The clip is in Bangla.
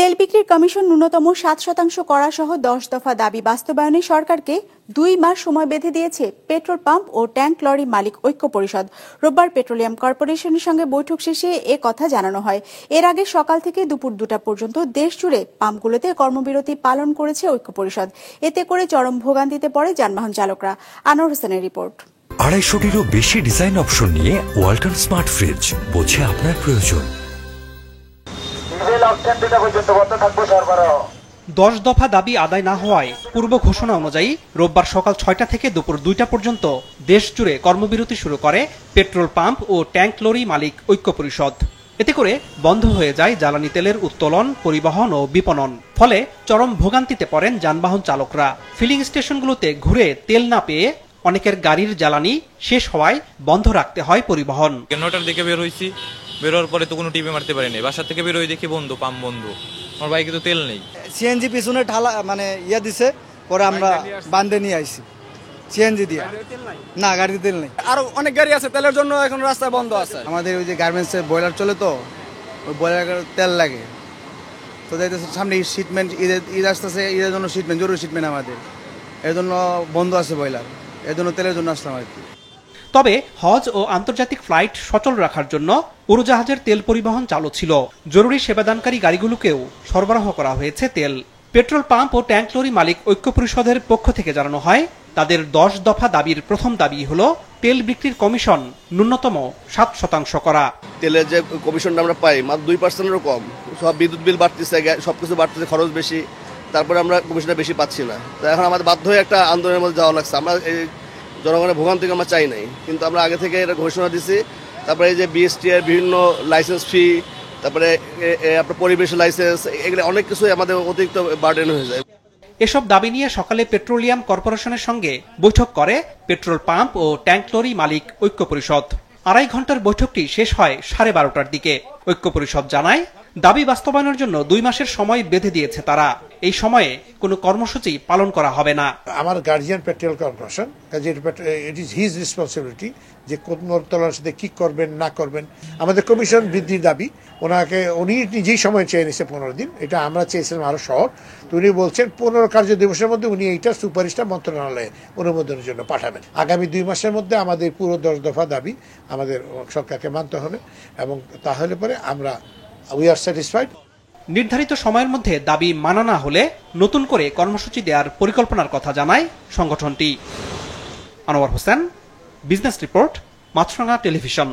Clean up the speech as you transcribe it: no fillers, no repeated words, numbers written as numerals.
তেল বিক্রির কমিশন ন্যূনতম 7% করা সহ 10 দফা দাবি বাস্তবায়নে সরকারকে 2 মাস সময় বেঁধে দিয়েছে পেট্রোল পাম্প ও ট্যাঙ্ক লরি মালিক ঐক্য পরিষদ। রোববার পেট্রোলিয়াম কর্পোরেশনের সঙ্গে বৈঠক শেষে এ কথা জানানো হয়। এর আগে সকাল থেকে দুপুর 2টা পর্যন্ত দেশজুড়ে পাম্পগুলোতে কর্মবিরতি পালন করেছে ঐক্য পরিষদ। এতে করে চরম ভোগান্তিতে পড়ে যানবাহন চালকরা। আনোয়ার হোসেনের রিপোর্ট। 250-টিরও বেশি ডিজাইন অপশন নিয়ে ওয়ালটন স্মার্ট ফ্রিজ, বোঝে আপনার প্রয়োজন। 10 দফা দাবি আদায় না হওয়ায় পূর্ব ঘোষণা অনুযায়ী রোববার সকাল 6টা থেকে দুপুর 2টা পর্যন্ত দেশ জুড়ে কর্মবিরতি শুরু করে পেট্রোল পাম্প ও ট্যাঙ্ক লরি মালিক ঐক্য পরিষদ। এতে করে বন্ধ হয়ে যায় জ্বালানি তেলের উত্তোলন, পরিবহন ও বিপণন। ফলে চরম ভোগান্তিতে পড়েন যানবাহন চালকরা। ফিলিং স্টেশনগুলোতে ঘুরে তেল না পেয়ে অনেকের গাড়ির জ্বালানি শেষ হওয়ায় বন্ধ রাখতে হয় পরিবহন। 9টার দিকে বের হইছি, বেরোর পরে তো কোনো টিপে মারতে পারিনি। বাসা থেকে বের হই দেখি বন্ধ, পাম্প বন্ধ। আমার বাইকে তো তেল নেই। সিএনজি পিছনে ঠালা দিছে, পরে আমরা বান্ধে নিয়ে আইছি সিএনজি দিয়ে। না, গাড়িতে তেল নেই। আরো অনেক গাড়ি আছে, তেলের জন্য এখন রাস্তা বন্ধ আছে। আমাদের ওই যে গার্মেন্টসের বয়লার চলে, তো ওই বয়লার তেল লাগে। তো যাইতেছে সামনে শিটমেন্ট, ঈদ আসতেছে, ঈদের জন্য শিটমেন্ট, জরুরি শিটমেন্ট আমাদের, এর জন্য বন্ধ আছে বয়লার, এর জন্য তেলের জন্য আসলাম আর কি। তবে হজ ও আন্তর্জাতিক ফ্লাইট সচল রাখার জন্য উড়োজাহাজের তেল পরিবহন চালু ছিল। জরুরি সেবাদানকারী গাড়িগুলোকেও সরবরাহ করা হয়েছে তেল। পেট্রোল পাম্প ও ট্যাঙ্ক লরি মালিক ঐক্য পরিষদের পক্ষ থেকে জানানো হয়, তাদের 10 দফা দাবির প্রথম দাবি হলো তেল বিক্রির কমিশন ন্যূনতম 7% করা। তেলের যে কমিশনটা আমরা পাই মাত্র 2%-এরও কম। সব বিদ্যুৎ বিল বাড়তেছে, সবকিছু বাড়তেছে, খরচ বেশি, তারপরে আমরা কমিশনটা বেশি পাচ্ছি না। তো এখন আমাদের বাধ্য হয়ে একটা আন্দোলনের মধ্যে যাওয়া লাগছে। আমরা এই জনগণের ভোগান্তিকে আমরা চাই নাই, কিন্তু আমরা আগে থেকে এটা ঘোষণা দিছি। তারপরে এই যে বিএসটি এর বিভিন্ন লাইসেন্স ফি, তারপরে আপনার পরিবেশ লাইসেন্স, এগুলো অনেক কিছুই আমাদের অতিরিক্ত বার্ডেন হয়ে যায়। এসব দাবি নিয়ে সকালে পেট্রোলিয়াম কর্পোরেশনের সঙ্গে বৈঠক করে পেট্রোল পাম্প ও ট্যাঙ্ক লরি মালিক ঐক্য পরিষদ। 2.5 ঘন্টার বৈঠকটি শেষ হয় 12:30টার দিকে। ঐক্য পরিষদ জানায়, দাবি বাস্তবায়নের জন্য 2 মাসের সময় বেঁধে দিয়েছে তারা। এই সময়ে কোনো কর্মসূচি পালন করা হবে না। আমার guardian petrol corporation, it is his responsibility যে কোন তলার সাথে কি করবেন না করবেন। আমাদের কমিশন বৃদ্ধির দাবি উনি নিজেই সময় চেয়ে নিয়েছে 15 দিন। এটা আমরা চেয়েছিলাম আরো শহর। তো উনি বলছেন 15 কার্য দিবসের মধ্যে উনি এইটার সুপারিশটা মন্ত্রণালয়ে অনুমোদনের জন্য পাঠাবেন। আগামী 2 মাসের মধ্যে আমাদের পুরো 10 দফা দাবি আমাদের সরকারকে মানতে হবে, এবং তাহলে পরে আমরা উই আর স্যাটিসফাইড। নির্ধারিত সময়ের মধ্যে দাবি মানা না হলে নতুন করে কর্মসূচি দেওয়ার পরিকল্পনার কথা জানায় সংগঠনটি। আনোয়ার হোসেন, বিজনেস রিপোর্ট, মাছরাঙা টেলিভিশন।